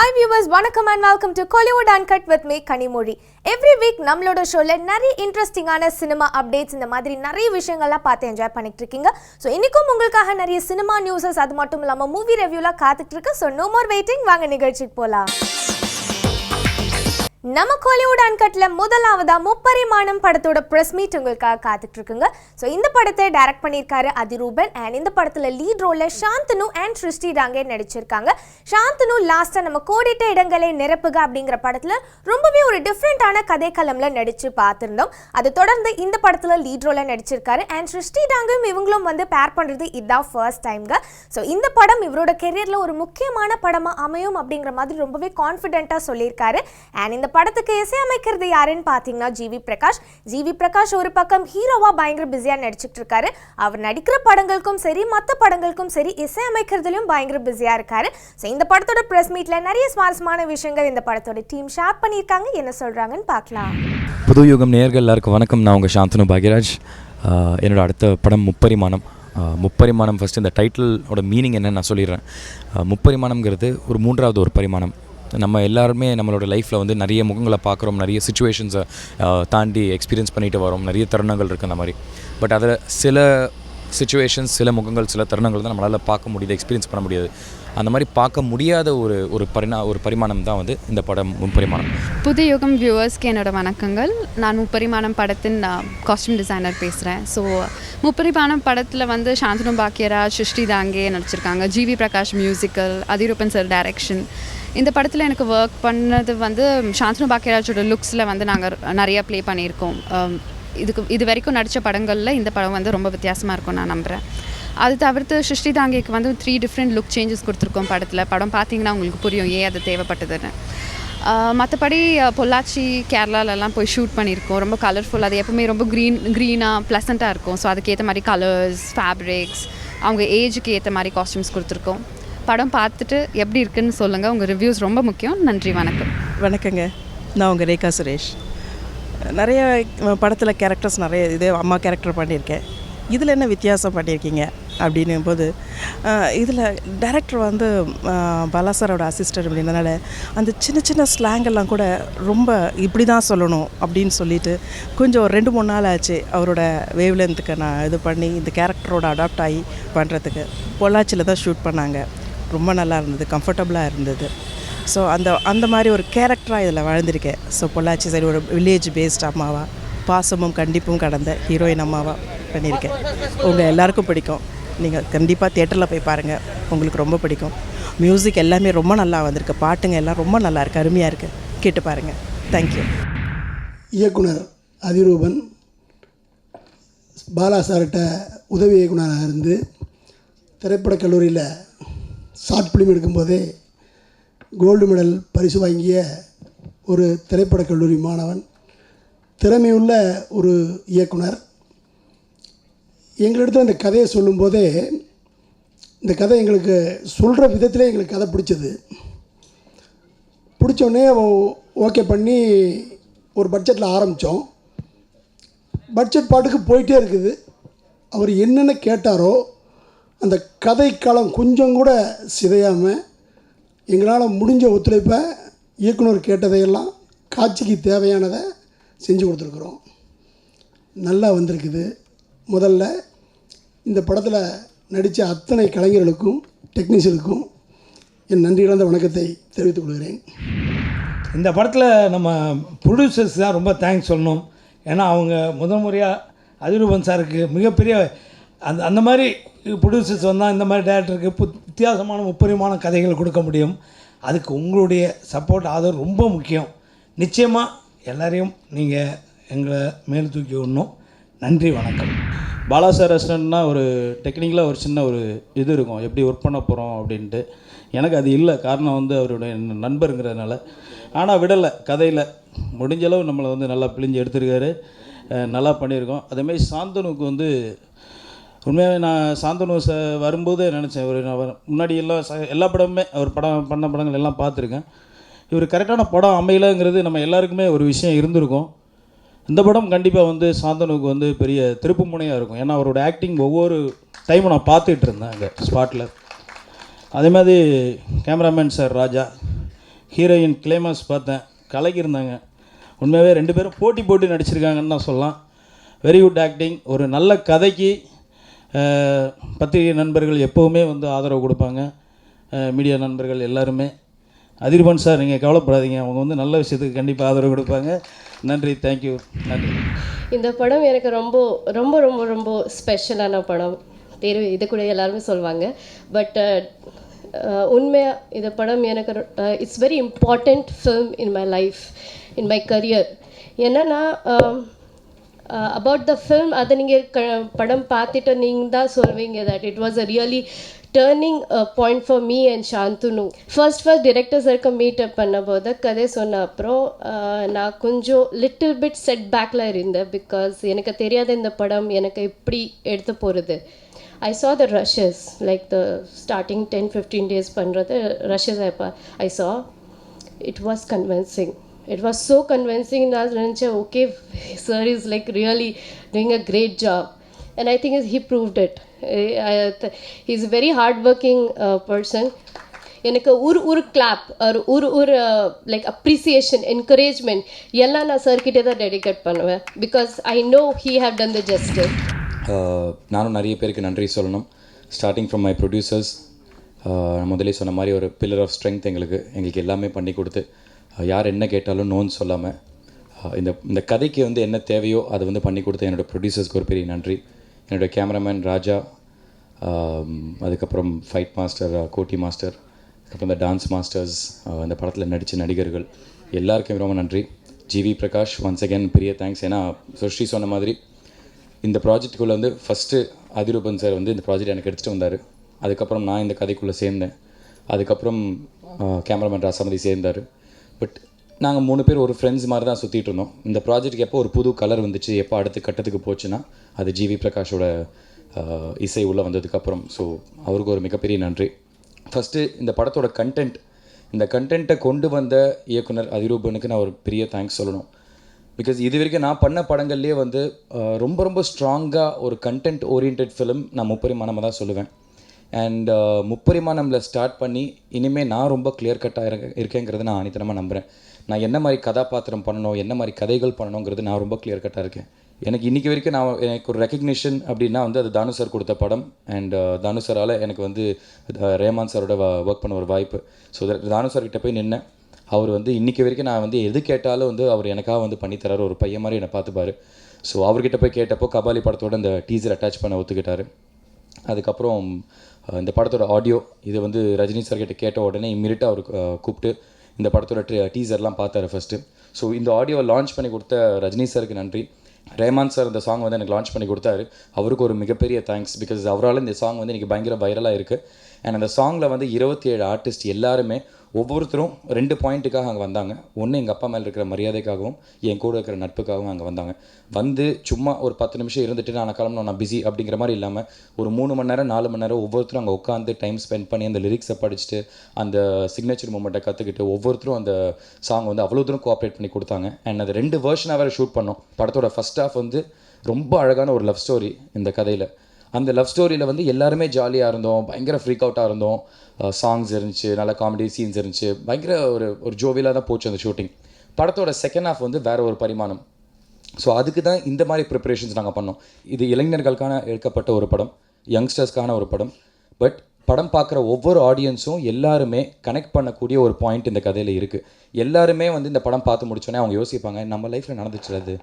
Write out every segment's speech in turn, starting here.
Hi viewers, வணக்கம் and welcome to Kollywood Uncut with me Kanimori. Every week நம்மளோட ஷோல நிறைய இன்ட்ரெஸ்டிங்கான சினிமா அப்டேட்ஸ் இந்த மாதிரி நிறைய விஷயங்கள்லாம் பார்த்து என்ஜாய் பண்ணிட்டு இருக்கீங்க. ஸோ இன்னைக்கும் உங்களுக்காக நிறைய சினிமா நியூஸஸ் அது மட்டும் இல்லாமல் மூவி ரிவ்யூலாம் காத்துட்டு இருக்கு. ஸோ நோ மோர் வெயிட்டிங், வாங்க நிகழ்ச்சிக்கு போகலாம். நம்ம கோலிவுட் அன்கட்ல முதலாவதா முப்பரிமாணம் படத்தோட பிரஸ் மீட் உங்களுக்காக காத்துட்டு இருக்குங்க. ஸோ இந்த படத்தை டைரக்ட் பண்ணியிருக்காரு அதிரூபன் அண்ட் இந்த படத்துல லீட் ரோல்ல சாந்தனு அண்ட் சிருஷ்டி ராங்கே நடிச்சிருக்காங்க. சாந்தனு லாஸ்டா நம்ம கோடிட்ட இடங்களை நிரப்புக அப்படிங்கிற படத்துல ரொம்பவே ஒரு டிஃப்ரெண்டான கதைக்களம்ல நடிச்சு பார்த்திருந்தோம். அதை தொடர்ந்து இந்த படத்துல லீட் ரோல்ல நடிச்சிருக்காரு அண்ட் சிருஷ்டி ராங்கும் இவங்களும் பேர் பண்றது இதுதான் ஃபர்ஸ்ட் டைம்ங்க. ஸோ இந்த படம் இவரோட கெரியர்ல ஒரு முக்கியமான படமா அமையும் அப்படிங்கிற மாதிரி ரொம்பவே கான்ஃபிடென்ட்டா சொல்லியிருக்காரு. அண்ட் இந்த படத்துக்கு இசையமைக்கிறது யாருன்னு பார்த்தீங்கன்னா ஜிவி பிரகாஷ் ஒரு பக்கம் ஹீரோவா பயங்கர பிஸியா நடிச்சிட்டு இருக்காரு. அவர் நடிக்கிற படங்களுக்கும் சரி மற்ற படங்களுக்கும் சரி இசையமைக்கிறதுலயும் பயங்கர பிஸியா இருக்காரு. ஸோ இந்த படத்தோட பிரஸ் மீட்ல நிறைய சுவாரஸ்யமான விஷயங்கள் இந்த படத்தோட டீம் ஷேர் பண்ணியிருக்காங்க. என்ன சொல்றாங்கன்னு பார்க்கலாம். புது யுகம் நேயர்கள் எல்லாருக்கும் வணக்கம். நான் உங்கள் சாந்தனு பாக்யராஜ். என்னோட அடுத்த படம் முப்பரிமாணம். ஃபஸ்ட்டு இந்த டைட்டிலோட மீனிங் என்னன்னு நான் சொல்லிடுறேன். முப்பரிமாணம்ங்கிறது ஒரு மூன்றாவது ஒரு பரிமாணம். நம்ம எல்லாருமே நம்மளோட லைஃப்பில் நிறைய முகங்களை பார்க்குறோம், நிறைய சுச்சுவேஷன்ஸை தாண்டி எக்ஸ்பீரியன்ஸ் பண்ணிட்டு வரோம், நிறைய தருணங்கள் இருக்குது அந்த மாதிரி. பட் அதில் சில சுச்சுவேஷன்ஸ், சில முகங்கள், சில தருணங்கள் தான் நம்மளால் பார்க்க முடியுது, எக்ஸ்பீரியன்ஸ் பண்ண முடியாது. அந்த மாதிரி பார்க்க முடியாத ஒரு பரிமாணம் தான் இந்த படம் முப்பரிமாணம். புது யுகம் வியூவர்ஸ்க்கு என்னோட வணக்கங்கள். நான் முப்பரிமாணம் படத்தின் காஸ்டியூம் டிசைனர் பேசுகிறேன். ஸோ முப்பரிமாணம் படத்தில் சாந்தனு பாக்யராஜ், சிருஷ்டி ராங்கே நடிச்சிருக்காங்க. GV Prakash musical, Athiroopan sir direction. இந்த படத்தில் எனக்கு ஒர்க் பண்ணது சாந்தனு பாக்யராஜோட லுக்ஸில் நாங்கள் நிறையா ப்ளே பண்ணியிருக்கோம். இது வரைக்கும் நடித்த படங்களில் இந்த படம் ரொம்ப வித்தியாசமாக இருக்கும் நான் நம்புகிறேன். அது தவிர்த்து சிருஷ்டி ராங்கேக்கு 3 டிஃப்ரெண்ட் லுக் சேஞ்சஸ் கொடுத்துருக்கோம் படத்தில். படம் பார்த்தீங்கன்னா உங்களுக்கு புரியும் ஏன் அது தேவைப்பட்டதுன்னு. மற்றபடி பொள்ளாச்சி, கேரளாலெல்லாம் போய் ஷூட் பண்ணியிருக்கோம். ரொம்ப கலர்ஃபுல், அது எப்பவுமே ரொம்ப க்ரீனாக ப்ளசண்ட்டாக இருக்கும். ஸோ அதுக்கேற்ற மாதிரி கலர்ஸ், ஃபேப்ரிக்ஸ், அவங்க ஏஜுக்கு ஏற்ற மாதிரி காஸ்டியூம்ஸ் கொடுத்துருக்கோம். படம் பார்த்துட்டு எப்படி இருக்குன்னு சொல்லுங்கள். உங்கள் ரிவ்யூஸ் ரொம்ப முக்கியம். நன்றி, வணக்கம். வணக்கங்க. நான் உங்கள் ரேகா சுரேஷ். நிறைய படத்தில் கேரக்டர்ஸ் நிறைய அம்மா கேரக்டர் பண்ணியிருக்கேன். இதில் என்ன வித்தியாசம் பண்ணியிருக்கீங்க அப்படின்னும் போது, இதில் டைரக்டர் பாலாசாரோட அசிஸ்டன்ட் அப்படின்றதுனால அந்த சின்ன சின்ன ஸ்லாங்கெல்லாம் கூட ரொம்ப இப்படி தான் சொல்லணும் அப்படின்னு சொல்லிட்டு கொஞ்சம் 2-3 நாள் ஆச்சு அவரோட வேவ்லென்த்துக்கு நான் இது பண்ணி இந்த கேரக்டரோட அடாப்ட் ஆகி பண்ணுறதுக்கு. பொள்ளாச்சியில் தான் ஷூட் பண்ணாங்க. ரொம்ப நல்லா இருந்தது, கம்ஃபர்டபுளாக இருந்தது. ஸோ அந்த மாதிரி ஒரு கேரக்டராக இதில் வாழ்ந்திருக்கேன். ஸோ பொள்ளாச்சி சைடு ஒரு வில்லேஜ் பேஸ்ட் அம்மாவாக, பாசமும் கண்டிப்பும் கடந்த ஹீரோயின் அம்மாவாக பண்ணியிருக்கேன். உங்கள் எல்லாருக்கும் பிடிக்கும். நீங்கள் கண்டிப்பாக தியேட்டரில் போய் பாருங்கள், உங்களுக்கு ரொம்ப பிடிக்கும். மியூசிக் எல்லாமே ரொம்ப நல்லா வந்திருக்கு, பாட்டுங்க எல்லாம் ரொம்ப நல்லா இருக்குது, அருமையாக இருக்குது. கேட்டு பாருங்கள். தேங்க்யூ. இயக்குனர் அதிரூபன் பாலாசார்கிட்ட உதவி இயக்குனராக இருந்து திரைப்படக் கல்லூரியில் ஷார்ட் ஃபிலிம் எடுக்கும்போதே கோல்டு மெடல் பரிசு வாங்கிய ஒரு திரைப்படக் கல்லூரி மாணவன், திறமையுள்ள ஒரு இயக்குனர். எங்களிடத்தில் இந்த கதையை சொல்லும்போதே, இந்த கதை எங்களுக்கு சொல்கிற விதத்திலே எங்களுக்கு கதை பிடிச்சோடனே ஓகே பண்ணி ஒரு பட்ஜெட்டில் ஆரம்பித்தோம். பட்ஜெட் பாட்டுக்கு போயிட்டே இருக்குது. அவர் என்னென்ன கேட்டாரோ அந்த கதை களம் கொஞ்சம் கூட சிதையாமல் எங்களால் முடிஞ்ச ஒத்துழைப்பை இயக்குனர் கேட்டதையெல்லாம் காட்சிக்கு தேவையானதை செஞ்சு கொடுத்துருக்குறோம். நல்லா வந்திருக்குது. முதல்ல இந்த படத்தில் நடித்த அத்தனை கலைஞர்களுக்கும் டெக்னீஷியனுக்கும் என் நன்றி இழந்த வணக்கத்தை தெரிவித்துக் கொள்கிறேன். இந்த படத்தில் நம்ம ப்ரொடியூசர்ஸ் தான் ரொம்ப தேங்க்ஸ் சொல்லணும். ஏன்னா அவங்க முதல் முறையாக அதிரூபன் சாருக்கு மிகப்பெரிய அந்த மாதிரி ப்ரொடியூசர்ஸ் வந்தால் இந்த மாதிரி டேரக்டருக்கு வித்தியாசமான முப்பரிமாண கதைகள் கொடுக்க முடியும். அதுக்கு உங்களுடைய சப்போர்ட், ஆதரவு ரொம்ப முக்கியம். நிச்சயமாக எல்லாரையும் நீங்கள் எங்களை மேல் தூக்கி விடணும். நன்றி, வணக்கம். பாலாசார் ரெஸ்டாரண்ட்னா ஒரு டெக்னிக்கலாக ஒரு சின்ன ஒரு இது இருக்கும், எப்படி ஒர்க் பண்ண போகிறோம் அப்படின்ட்டு. எனக்கு அது இல்லை. காரணம் அவருடைய நண்பருங்கிறதுனால. ஆனால் விடலை, கதையில் முடிஞ்சளவு நம்மளை நல்லா பிழிஞ்சு எடுத்துருக்காரு. நல்லா பண்ணியிருக்கோம். அதேமாதிரி சாந்தனுக்கு உண்மையாகவே நான் சாந்தனு வரும்போது நினச்சேன், முன்னாடி எல்லா படமுமே அவர் பண்ண படங்கள் எல்லாம் பார்த்துருக்கேன். இவர் கரெக்டான படம் அமையலைங்கிறது நம்ம எல்லாருக்குமே ஒரு விஷயம் இருந்திருக்கும். இந்த படம் கண்டிப்பாக சாந்தனுக்கு பெரிய திருப்பு முனையாக இருக்கும். ஏன்னா அவரோட ஆக்டிங் ஒவ்வொரு டைமும் நான் பார்த்துட்டு இருந்தேன் அங்கே ஸ்பாட்டில். அதே மாதிரி கேமராமேன் சார் ராஜா, ஹீரோயின் கிளைமாஸ் பார்த்தேன், கலக்கியிருந்தாங்க. உண்மையாகவே 2 பேரும் போட்டி போட்டு நடிச்சிருக்காங்கன்னு தான் சொல்லலாம். Very good acting. ஒரு நல்ல கதைக்கு பத்திரிகை நண்பர்கள் எப்போவுமே வந்து ஆதரவு கொடுப்பாங்க, மீடியா நண்பர்கள் எல்லாருமே. அதிர்பன் சார், நீங்கள் கவலைப்படாதீங்க, அவங்க வந்து நல்ல விஷயத்துக்கு கண்டிப்பாக ஆதரவு கொடுப்பாங்க. நன்றி, தேங்க்யூ, நன்றி. இந்த படம் எனக்கு ரொம்ப ரொம்ப ரொம்ப ரொம்ப ஸ்பெஷலான படம். பேர் இது கூட எல்லாருமே சொல்லுவாங்க. பட் உண்மையாக இந்த படம் எனக்கு it's very important film in my life, in my career. என்னென்னா அபவுட் த ஃபில்ம், அதை நீங்கள் படம் பார்த்துட்டு நீங்கள் தான் சொல்வீங்க that it was a really turning point for me and Shanthanu. First director சருக்கு மீட்டப் பண்ணும்போது கதை சொன்ன அப்புறம் நான் கொஞ்சம் லிட்டில் பிட் செட் பேக்கில் இருந்தேன். பிகாஸ் எனக்கு தெரியாத இந்த படம் எனக்கு எப்படி எடுத்து போகிறது. I saw the rushes, like the starting 10-15 days பண்ணுறது rushes I saw. It was convincing. It was so convincing. நான் நினச்சேன், okay, sir is like really doing a great job. And I think he proved it. He's a very hard-working person. எனக்கு ஒரு clap ஒரு like appreciation, encouragement எல்லாம் நான் சார்கிட்டே தான் dedicate பண்ணுவேன். Because I know he have done the justice. நானும் நிறைய பேருக்கு நன்றி சொல்லணும். Starting from my producers. முதலே சொன்ன மாதிரி ஒரு பில்லர் ஆஃப் ஸ்ட்ரென்த் எங்களுக்கு எல்லாமே பண்ணி கொடுத்து, யார் என்ன கேட்டாலும் நோன்னு சொல்லாமல் இந்த கதைக்கு வந்து என்ன தேவையோ அதை வந்து பண்ணி கொடுத்த என்னோடய ப்ரொடியூசர்ஸ்க்கு ஒரு பெரிய நன்றி. என்னோடய கேமராமேன் ராஜா, அதுக்கப்புறம் ஃபைட் மாஸ்டர் கோட்டி மாஸ்டர், அதுக்கப்புறம் இந்த டான்ஸ் மாஸ்டர்ஸ், இந்த படத்தில் நடித்த நடிகர்கள் எல்லாருக்கும் ரொம்ப நன்றி. ஜிவி பிரகாஷ், ஒன்ஸ் அகேன் பெரிய தேங்க்ஸ். ஏன்னா சுஷ்டி சொன்ன மாதிரி இந்த ப்ராஜெக்டுக்குள்ளே வந்து ஃபஸ்ட்டு அதிரூபன் சார் வந்து இந்த ப்ராஜெக்ட் எனக்கு எடுத்துகிட்டு வந்தார். அதுக்கப்புறம் நான் இந்த கதைக்குள்ளே சேர்ந்தேன். அதுக்கப்புறம் கேமராமேன் ராசாமதி சேர்ந்தார். பட் நாங்கள் 3 பேர் ஒரு ஃப்ரெண்ட்ஸ் மாதிரி தான் சுற்றிட்டு இருந்தோம். இந்த ப்ராஜெக்ட்டுக்கு எப்போ ஒரு புது கலர் வந்துச்சு, எப்போ அடுத்த கட்டத்துக்கு போச்சுன்னா அது ஜிவி பிரகாஷோட இசை உள்ளே வந்ததுக்கப்புறம். ஸோ அவருக்கு ஒரு மிகப்பெரிய நன்றி. ஃபஸ்ட்டு இந்த படத்தோட இந்த கண்டென்ட்டை கொண்டு வந்த இயக்குனர் அதிரூபனுக்கு நான் ஒரு பெரிய தேங்க்ஸ் சொல்லணும். பிகாஸ் இது வரைக்கும் நான் பண்ண படங்கள்லேயே வந்து ரொம்ப ரொம்ப ஸ்ட்ராங்காக ஒரு கண்டென்ட் ஓரியன்ட் ஃபிலிம் நான் முப்பரிமாணமாக தான் சொல்லுவேன். அண்ட் முப்பரிமாணமில் ஸ்டார்ட் பண்ணி இனிமேல் நான் ரொம்ப கிளியர் கட்டாக இருக்கேங்கிறத நான் ஆணித்தனமாக நம்புகிறேன். நான் என்ன மாதிரி கதாபாத்திரம் பண்ணணும், என்ன மாதிரி கதைகள் பண்ணணுங்கிறது நான் ரொம்ப கிளியர் கட்டாக இருக்கேன். எனக்கு இன்றைக்கி வரைக்கும் எனக்கு ஒரு ரெக்கக்னிஷன் அப்படின்னா வந்து அது தானு சார் கொடுத்த படம். அண்ட் தானு சாரால் எனக்கு வந்து ரேமான் சாரோட ஒர்க் பண்ண ஒரு வாய்ப்பு. ஸோ தானு சார்கிட்ட போய் நின்னேன். அவர் வந்து இன்றைக்கி வரைக்கும் நான் வந்து எது கேட்டாலும் வந்து அவர் எனக்காக வந்து பண்ணித்தராரு. ஒரு பையன் மாதிரி என்னை பார்த்துப்பார். ஸோ அவர்கிட்ட போய் கேட்டப்போ கபாலி படத்தோட இந்த டீசர் அட்டாச் பண்ண ஒத்துக்கிட்டார். அதுக்கப்புறம் இந்த படத்தோட ஆடியோ இது வந்து ரஜினி சார்கிட்ட கேட்ட உடனே இம்மிடியட்டாக அவர் கூப்பிட்டு இந்த படத்தோட டீசர்லாம் பார்த்தாரு ஃபஸ்ட்டு. ஸோ இந்த ஆடியோவை லான்ச் பண்ணி கொடுத்த ரஜினி சாருக்கு நன்றி. ரேமான் சார் இந்த சாங் வந்து எனக்கு லான்ச் பண்ணி கொடுத்தாரு. அவருக்கு ஒரு மிகப்பெரிய தேங்க்ஸ். பிகாஸ் அவரால் இந்த சாங் வந்து இன்றைக்கி பயங்கர வைரலாக இருக்குது. அண்ட் அந்த சாங்கில் வந்து 27 ஆர்டிஸ்ட் எல்லாருமே ஒவ்வொருத்தரும் 2 பாயிண்ட்டுக்காக அங்கே வந்தாங்க. ஒன்று எங்கள் அப்பா மேலே இருக்கிற மரியாதைக்காகவும் என் கூட இருக்கிற நட்புக்காகவும் அங்கே வந்தாங்க. வந்து சும்மா ஒரு 10 நிமிஷம் இருந்துட்டு நான் கிளம்பணும், நான் பிஸி அப்படிங்கிற மாதிரி இல்லாமல் ஒரு 3 மணி நேரம் 4 மணி நேரம் ஒவ்வொருத்தரும் அங்கே உட்காந்து டைம் ஸ்பெண்ட் பண்ணி அந்த லிரிக்ஸை படிச்சுட்டு அந்த சிக்னேச்சர் மூமெண்ட்டை கற்றுக்கிட்டு ஒவ்வொருத்தரும் அந்த சாங் வந்து அவ்வளோ தூரம் கோஆப்ரேட் பண்ணி கொடுத்தாங்க. அண்ட் அது 2 வெர்ஷனாக வேறு ஷூட் பண்ணோம். படத்தோட ஃபஸ்ட் ஹாஃப் வந்து ரொம்ப அழகான ஒரு லவ் ஸ்டோரி. இந்த கதையில் அந்த லவ் ஸ்டோரியில் வந்து எல்லாருமே ஜாலியாக இருந்தோம், பயங்கர ஃப்ரீக் அவுட்டாக இருந்தோம். சாங்ஸ் இருந்துச்சு, நல்ல காமெடி சீன்ஸ் இருந்துச்சு, பயங்கர ஒரு ஜோவிலாக தான் போச்சு அந்த ஷூட்டிங். படத்தோட செகண்ட் ஹாஃப் வந்து வேறு ஒரு பரிமாணம். ஸோ அதுக்கு தான் இந்த மாதிரி ப்ரிப்பரேஷன்ஸ் நாங்கள் பண்ணோம். இது இளைஞர்களுக்கான எடுக்கப்பட்ட ஒரு படம், யங்ஸ்டர்ஸ்க்கான ஒரு படம். பட் படம் பார்க்குற ஒவ்வொரு ஆடியன்ஸும் எல்லாருமே கனெக்ட் பண்ணக்கூடிய ஒரு பாயிண்ட் இந்த கதையில் இருக்குது. எல்லாருமே வந்து இந்த படம் பார்த்து முடிச்சோன்னே அவங்க யோசிப்பாங்க, நம்ம லைஃப்பில் நடந்துச்சு அது,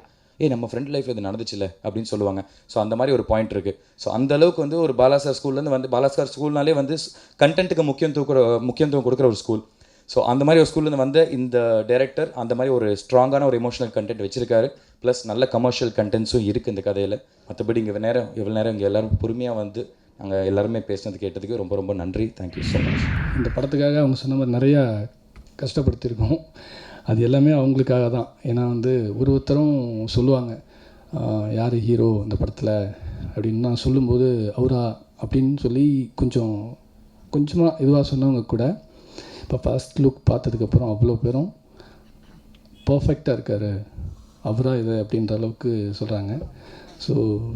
நம்ம ஃப்ரெண்ட் லைஃப்பில் இது நடந்துச்சுல்ல அப்படின்னு சொல்லுவாங்க. ஸோ அந்த மாதிரி ஒரு பாயிண்ட் இருக்குது. ஸோ அந்த அளவுக்கு வந்து ஒரு பாலாசார் ஸ்கூல்லேருந்து வந்து பாலாசார் ஸ்கூல்னாலே வந்து கண்டென்ட்டுக்கு முக்கியத்துவம் கொடுக்குற ஒரு ஸ்கூல். ஸோ அந்த மாதிரி ஒரு ஸ்கூல்லேருந்து வந்த இந்த டைரக்டர் அந்த மாதிரி ஒரு ஸ்ட்ராங்கான ஒரு எமோஷனல் கண்டென்ட் வச்சுருக்காரு. ப்ளஸ் நல்ல கமர்ஷியல் கண்டென்ட்ஸும் இருக்குது இந்த கதையில். மற்றபடி இவ்வளோ நேரம் இங்கே எல்லோரும் பொறுமையாக வந்து நாங்கள் எல்லாருமே பேசினது கேட்டதுக்கு ரொம்ப ரொம்ப நன்றி. Thank you so much. இந்த படத்துக்காக அவங்க சொன்ன மாதிரி நிறையா கஷ்டப்படுத்தியிருக்கோம். அது எல்லாமே அவங்களுக்காக தான். ஏன்னா வந்து ஒருத்தரும் சொல்லுவாங்க, யார் ஹீரோ இந்த படத்தில் அப்படின்னு. நான் சொல்லும்போது அவரா அப்படின்னு சொல்லி கொஞ்சமாக இதுவாக சொன்னவங்க கூட இப்போ ஃபஸ்ட் லுக் பார்த்ததுக்கப்புறம் அவ்வளோ பேரும் பர்ஃபெக்டாக இருக்கார், அவரா இது அப்படின்ற அளவுக்கு சொல்கிறாங்க. ஸோ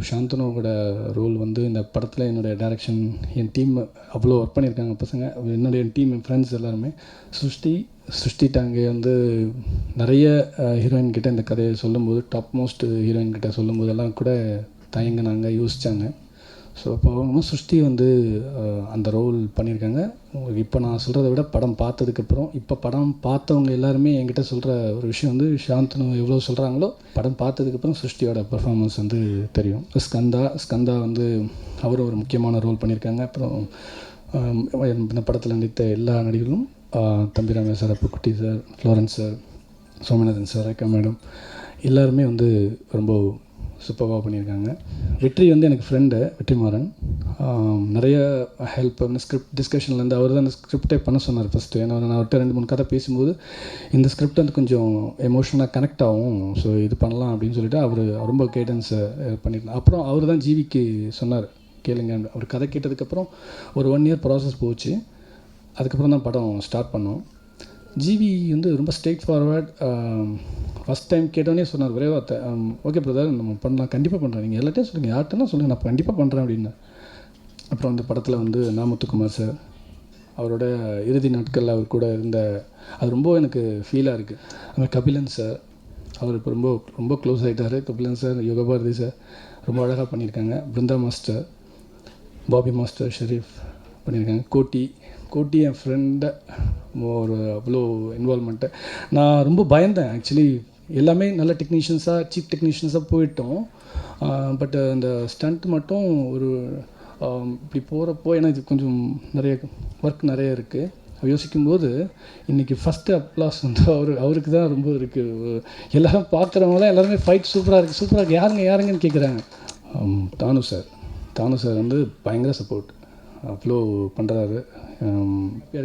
சாந்தனுவோட ரோல் வந்து இந்த படத்தில் என்னுடைய டைரக்ஷன், என் டீம் அவ்வளோ ஒர்க் பண்ணியிருக்காங்க பசங்க, என்னுடைய டீம், என் ஃப்ரெண்ட்ஸ் எல்லாருமே. சுஷ்டிட்டாங்க வந்து நிறைய ஹீரோயின் கிட்ட இந்த கதையை சொல்லும்போது, டாப் மோஸ்ட் ஹீரோயின் கிட்ட சொல்லும்போதெல்லாம் கூட தயங்கினாங்க, யோசித்தாங்க. ஸோ அப்போ அவங்க சுஷ்டி வந்து அந்த ரோல் பண்ணியிருக்காங்க. இப்போ நான் சொல்கிறத விட படம் பார்த்ததுக்கப்புறம், இப்போ படம் பார்த்தவங்க எல்லாருமே என்கிட்ட சொல்கிற ஒரு விஷயம் வந்து, சாந்தனு எவ்வளோ சொல்கிறாங்களோ படம் பார்த்ததுக்கப்புறம் சுஷ்டியோட பெர்ஃபார்மன்ஸ் வந்து தெரியும். ஸ்கந்தா வந்து அவரும் ஒரு முக்கியமான ரோல் பண்ணியிருக்காங்க. அப்புறம் இந்த படத்தில் நடித்த எல்லா நடிகர்களும், Thambi Ramaiah sir, Appukutty sir, Florence sir, Somanathan sir, Rekha madam, எல்லாருமே வந்து ரொம்ப சூப்பராக பண்ணியிருக்காங்க. வெற்றி வந்து எனக்கு ஃப்ரெண்டு, வெற்றிமாறன், நிறைய ஹெல்ப் பண்ண ஸ்கிரிப்ட் டிஸ்கஷன்லேருந்து அவர் தான் அந்த ஸ்கிரிப்டே பண்ண சொன்னார் ஃபஸ்ட்டு. ஏன்னா நான் அவர்கிட்ட 2-3 கதை பேசும்போது இந்த ஸ்கிரிப்ட் வந்து கொஞ்சம் எமோஷனலாக கனெக்ட் ஆகும், ஸோ இது பண்ணலாம் அப்படின்னு சொல்லிட்டு அவர் ரொம்ப கைடன்ஸை பண்ணியிருந்தார். அப்புறம் அவர் தான் ஜிவிக்கு சொன்னார், கேளுங்க. அவர் கதை கேட்டதுக்கப்புறம் ஒரு 1 இயர் ப்ராசஸ் போச்சு. அதுக்கப்புறம் தான் படம் ஸ்டார்ட் பண்ணோம். ஜிவி வந்து ரொம்ப ஸ்ட்ரெயிட் ஃபார்வர்ட். ஃபஸ்ட் டைம் கேட்டோன்னே சொன்னார் ஒரே வார்த்தை, ஓகே பிரதர் நம்ம பண்ணலாம், கண்டிப்பாக பண்ணுறேன், நீங்கள் எல்லாத்தையும் சொல்லுங்கள், யார்கிட்டனா சொல்லுங்கள், நான் கண்டிப்பாக பண்ணுறேன் அப்படின்னு. அப்புறம் அந்த படத்தில் வந்து முத்துக்குமார் சார், அவரோட இறுதி நாட்களில் அவர் கூட இருந்த, அது ரொம்ப எனக்கு ஃபீலாக இருக்குது. அதுமாதிரி கபிலன் சார், அவர் இப்போ ரொம்ப ரொம்ப க்ளோஸ் ஆகிட்டார். கபிலன் சார், யோகபாரதி சார் ரொம்ப அழகாக பண்ணியிருக்காங்க. பிருந்தா மாஸ்டர், பாபி மாஸ்டர், ஷெரீஃப் பண்ணியிருக்காங்க. கோட்டி என் ஃப்ரெண்டை ஒரு அவ்வளோ இன்வால்மெண்ட்டு. நான் ரொம்ப பயந்தேன் ஆக்சுவலி. எல்லாமே நல்ல டெக்னீஷியன்ஸாக, சீப் டெக்னீஷியன்ஸாக போயிட்டோம். பட் அந்த ஸ்டண்ட் மட்டும் ஒரு இப்படி போகிறப்போ, ஏன்னா இது கொஞ்சம் நிறைய ஒர்க் நிறைய இருக்குது. யோசிக்கும்போது இன்றைக்கி ஃபஸ்ட்டு அப்ளாஸ் வந்து அவருக்கு தான் ரொம்ப இருக்குது. எல்லோரும் பார்க்குறவங்களாம் எல்லாருமே ஃபைட் சூப்பராக இருக்குது, யாருங்கன்னு கேட்குறாங்க. தானு சார் வந்து பயங்கர சப்போர்ட், அவ்வளோ பண்ணுறாரு.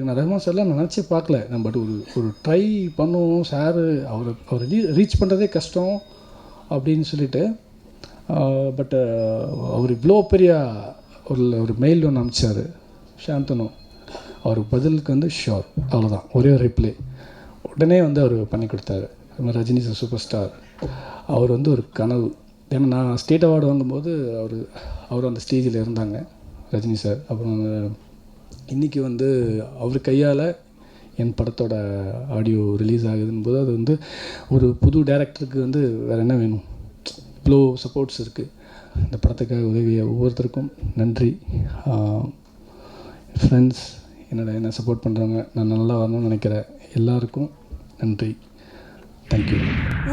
நான் ரஹ்மான் சார்லாம் நான் நினச்சே பார்க்கல. நம்ம பட் ஒரு ட்ரை பண்ணுவோம் சார், அவர் ரீச் பண்ணுறதே கஷ்டம் அப்படின்னு சொல்லிட்டு, பட் அவர் இவ்வளோ பெரிய ஒரு மெயில் ஒன்று அனுப்பிச்சார் சாந்தனு. அவர் பதிலுக்கு வந்து ஷோர், அவ்வளோதான், ஒரே ஒரு ரிப்ளை உடனே வந்து அவர் பண்ணி கொடுத்தாரு. அது மாதிரி ரஜினி சார் சூப்பர் ஸ்டார், அவர் வந்து ஒரு கனவு. ஏன்னா நான் ஸ்டேட் அவார்டு வாங்கும்போது அவர் அந்த ஸ்டேஜில் இருந்தாங்க, ரஜினி சார். அப்புறம் இன்றைக்கி வந்து அவர் கையால் என் படத்தோட ஆடியோ ரிலீஸ் ஆகுதுன்னு போது, அது வந்து ஒரு புது டைரக்டருக்கு வந்து வேறு என்ன வேணும்? இவ்வளோ சப்போர்ட்ஸ் இருக்குது. இந்த படத்துக்காக உதவிய ஒவ்வொருத்தருக்கும் நன்றி. ஃப்ரெண்ட்ஸ், என்னை சப்போர்ட் பண்ணுறவங்க, நான் நல்லா வரணும்னு நினைக்கிற எல்லாருக்கும் நன்றி. தேங்க்யூ.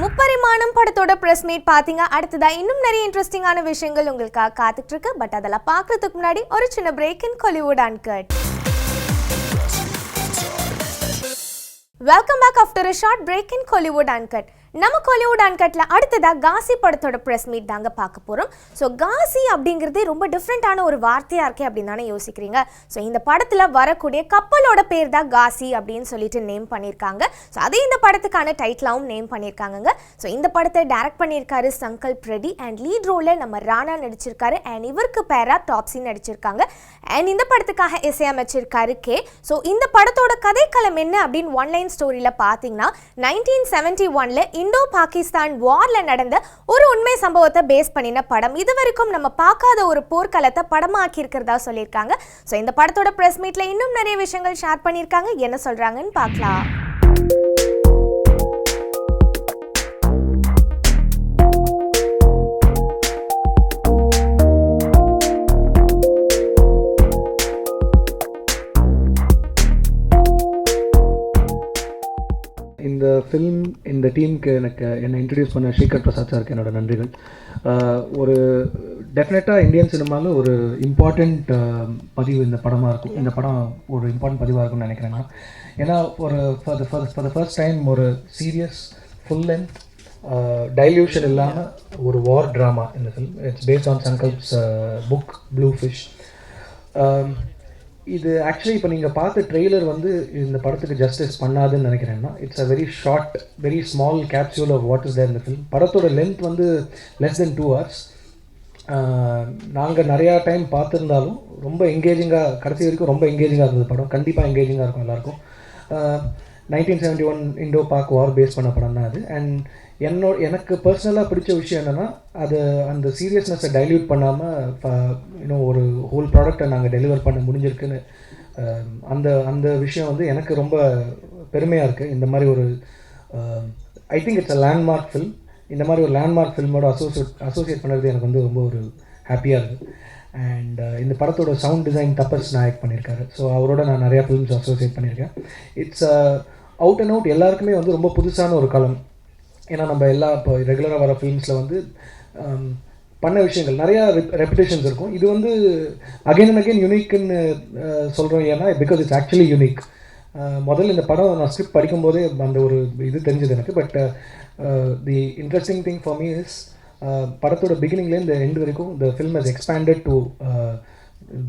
முப்பரிமாணம் படத்தோட ப்ரெஸ் மீட் பார்த்தீங்க. அடுத்ததா இன்னும் நிறைய இன்ட்ரெஸ்டிங்கான விஷயங்கள் உங்களுக்காக காத்துட்டு இருக்கு. பட் அதெல்லாம் பார்க்கறதுக்கு முன்னாடி ஒரு சின்ன break in Kollywood Uncut. Welcome back after a short break in Kollywood Uncut. நம்ம Kollywood Uncutல அடுத்ததாக காசி படத்தோட ப்ரெஸ் மீட் தாங்க பார்க்க போகிறோம். ஸோ காசி அப்படிங்கிறது ரொம்ப டிஃப்ரெண்ட்டான ஒரு வார்த்தையாக இருக்கே அப்படின்னு தானே யோசிக்கிறீங்க. ஸோ இந்த படத்தில் வரக்கூடிய கப்பலோட பேர் தான் காசி அப்படின்னு சொல்லிட்டு நேம் பண்ணியிருக்காங்க. ஸோ அதே இந்த படத்துக்கான டைட்டிலாகவும் நேம் பண்ணியிருக்காங்க. ஸோ இந்த படத்தை டைரக்ட் பண்ணியிருக்காரு சங்கல்ப் ரெட்டி அண்ட் லீட் ரோலில் நம்ம ராணா நடிச்சிருக்காரு அண்ட் இவருக்கு பேரா டாப்ஸி நடிச்சிருக்காங்க அண்ட் இந்த படத்துக்காக இசையமைச்சிருக்காரு கே. ஸோ இந்த படத்தோட கதைக்களம் என்ன அப்படின்னு ஒன்லைன் ஸ்டோரியில் பார்த்தீங்கன்னா 1971 இந்தோ பாகிஸ்தான் வார்ல நடந்த ஒரு உண்மை சம்பவத்தை பேஸ் பண்ணின படம். இது வரைக்கும் நம்ம பார்க்காத ஒரு போர்க்களத்தை படமாக்கி இருக்கிறதா சொல்லியிருக்காங்க. ஸோ இந்த படத்தோட ப்ரெஸ் மீட்ல இன்னும் நிறைய விஷயங்கள் ஷேர் பண்ணியிருக்காங்க. என்ன சொல்றாங்கன்னு பார்க்கலாம். இந்த ஃபில்ம், இந்த டீமுக்கு என்னை இன்ட்ரடியூஸ் பண்ண ஸ்ரீகர் பிரசாத் சாருக்கு என்னோட நன்றிகள். ஒரு டெஃபினட்டாக இந்தியன் சினிமாவில் ஒரு இம்பார்ட்டண்ட் பதிவு இந்த படமாக இருக்கும். இந்த படம் ஒரு இம்பார்ட்டன்ட் பதிவாக இருக்கும்னு நினைக்கிறேன் நான். ஏன்னா ஒரு ஃபார் த ஃபர்ஸ்ட் டைம் ஒரு சீரியஸ் ஃபுல் லென்த் டைல்யூஷன் இல்லாமல் ஒரு வார் ட்ராமா இந்த film. It's based on Sankalp's book blue fish. இது ஆக்சுவலி இப்போ நீங்கள் பார்த்த ட்ரெய்லர் வந்து இந்த படத்துக்கு ஜஸ்டிஸ் பண்ணாதுன்னு நினைக்கிறேன்னா, it's a very short, very small capsule of what is there இந்த ஃபில்ம். படத்தோட லென்த் வந்து லெஸ் தென் 2 hours. நாங்கள் நிறையா டைம் பார்த்துருந்தாலும் ரொம்ப எங்கேஜிங்காக, கடைசி வரைக்கும் ரொம்ப எங்கேஜிங்காக இருந்தது படம். கண்டிப்பாக எங்கேஜிங்காக இருக்கும் எல்லாருக்கும். 1971 இண்டோ பாக் வார் பேஸ் பண்ண படம் தான் அது. அண்ட் எனக்கு பர்சனலாக பிடிச்ச விஷயம் என்னென்னா அது அந்த சீரியஸ்னஸை டைல்யூட் பண்ணாமல் இன்னும் ஒரு ஹோல் ப்ராடக்டை நாங்கள் டெலிவர் பண்ண முடிஞ்சிருக்குன்னு அந்த அந்த விஷயம் வந்து எனக்கு ரொம்ப பெருமையாக இருக்குது. இந்த மாதிரி ஒரு ஐ think it's a landmark film. இந்த மாதிரி ஒரு லேண்ட்மார்க் ஃபில்மோட அசோசியேட் பண்ணுறது எனக்கு வந்து ரொம்ப ஒரு ஹாப்பியாக இருக்குது. அண்ட் இந்த படத்தோட சவுண்ட் டிசைன் தபஸ் நாயக் பண்ணியிருக்காரு. ஸோ அவரோட நான் நிறையா ஃபிலிம்ஸ் அசோசியேட் பண்ணியிருக்கேன். இட்ஸ் அவுட் அண்ட் அவுட் எல்லாருக்குமே வந்து ரொம்ப புதுசான ஒரு களம். ஏன்னா நம்ம எல்லா இப்போ ரெகுலராக வர ஃபிலிம்ஸில் வந்து பண்ண விஷயங்கள் நிறையா ரெப்புடேஷன்ஸ் இருக்கும். இது வந்து அகைன் அண்ட் அகைன் யூனிக்குன்னு சொல்கிறோம். ஏன்னா பிகாஸ் இட்ஸ் ஆக்சுவலி யூனிக். முதல்ல இந்த படம் நான் ஸ்கிரிப்ட் படிக்கும்போதே அந்த ஒரு இது தெரிஞ்சது எனக்கு. But the interesting thing for me is படத்தோட பிகினிங்லேருந்து இந்த எண்டு வரைக்கும் the film has expanded to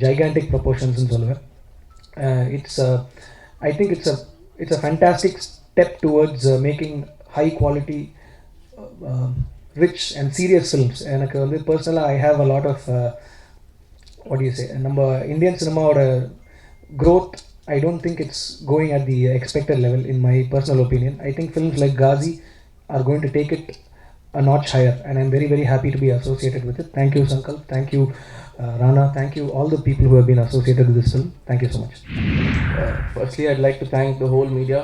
gigantic ப்ரொபோர்ஷன்ஸ்னு சொல்லுவேன். It's I think it's a fantastic step towards making high quality rich and serious films. எனக்கு வந்து பர்சனலாக I have a lot of what you say நம்ம இந்தியன் சினிமாவோட growth, I don't think it's going at the expected level in my personal opinion. I think films like Ghazi are going to take it a notch higher, and I'm very, very happy to be associated with it. Thank you, Sankalp. Thank you, Rana. Thank you, all the people who have been associated with this film. Thank you so much. Firstly, I'd like to thank the whole media.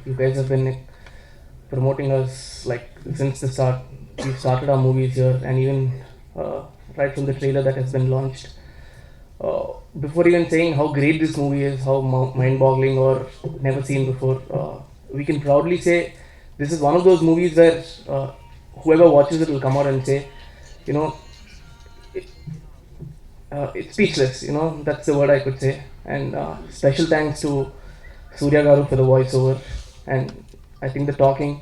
You guys have been promoting us like since the start. We started our movies here, and even right from the trailer that has been launched. Before even saying how great this movie is, how mind-boggling or never seen before, we can proudly say this is one of those movies where whoever watches it will come out and say, you know, it's speechless, you know, that's the word I could say. And special thanks to Surya Garu for the voiceover, and I think the talking,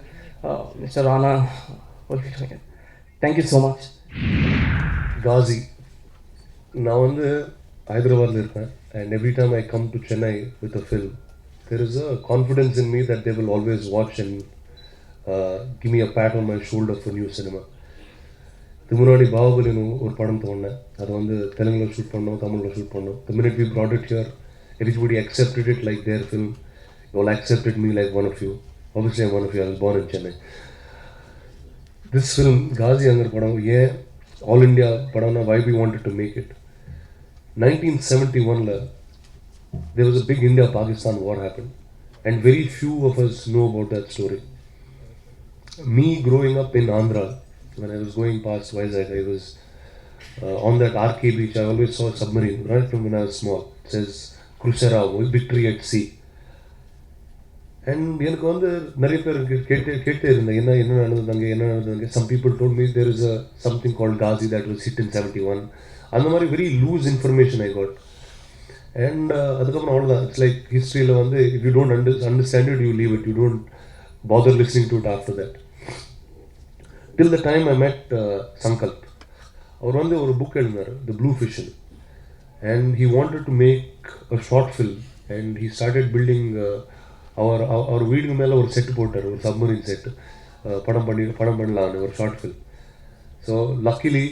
Mr. Rana, thank you so much. Ghazi. நான் வந்து ஹைதராபாத்தில் இருப்பேன். And every time I come to Chennai with a film, there is a confidence in me that they will always watch and give me a pat on my shoulder for new cinema. இது முன்னாடி பாகுபலின்னு ஒரு படம் தோணுனேன். அதை வந்து தெலுங்கில் shoot பண்ணோம், தமிழில் shoot பண்ணோம். The minute we brought it here, everybody accepted it like their film. You all accepted me like one of you. Obviously I'm one of you. I was born in Chennai. This film, Ghazi angar padam, yeah, all India padam, why we wanted to make it. 1971 la there was a big India-Pakistan war happened, and very few of us know about that story. Me growing up in Andhra, when I was going past Vizag, I was on that RK beach. I always saw a submarine right from when I was small. It says Crucera, Victory at Sea. And எனக்கு வந்து நிறைய பேர் கேட்டே இருந்தேன், என்ன நடந்தது. Some people told me there is a something called Ghazi that was hit in 71. அந்த மாதிரி very loose information I got. And அதுக்கப்புறம் அவ்வளோதான். இட்ஸ் லைக் ஹிஸ்ட்ரியில் வந்து if you don't understand it, you leave it, you don't bother listening to it after that. Till the time I met Sankalp. அவர் வந்து ஒரு book எழுதினார், த ப்ளூ ஃபிஷன், and he wanted to make a short film. And he started building. அவர் வீடுக்கு மேலே ஒரு set போட்டார், ஒரு சப்மரீன் செட்டு. படம் பண்ணலான்னு ஒரு short film. So luckily,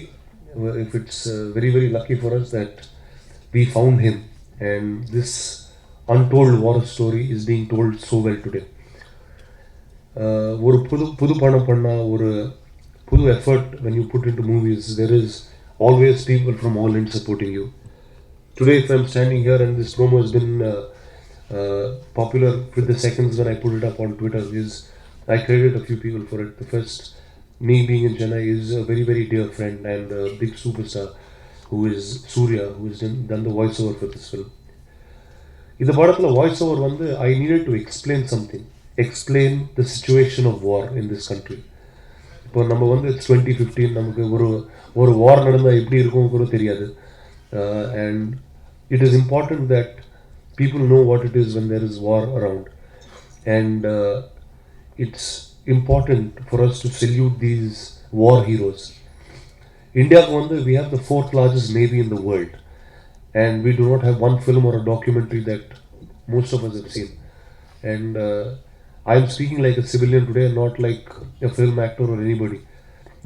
if it's very, very lucky for us that we found him, and this untold war story is being told so well today. ஒரு புது படம் பண்ணா, ஒரு புது effort when you put into movies, there is always people from all ends supporting you. Today if I'm standing here and this promo has been popular with the seconds when I put it up on Twitter, is I credit a few people for it. The first, me being in Chennai, is a very, very dear friend and a big superstar who is Surya, who has done the voiceover for this film. இந்த படத்தில் voiceover வந்து I needed to explain something, explain the situation of war in this country. இப்போ நம்ம வந்து it's 2015, நமக்கு ஒரு வார் நடந்தால் எப்படி இருக்கும் கூட தெரியாது. And it is important that people know what it is when there is war around. And it's important for us to salute these war heroes. India, we have the 4th largest navy in the world, and we do not have one film or a documentary that most of us have seen. And I am speaking like a civilian today, not like a film actor or anybody.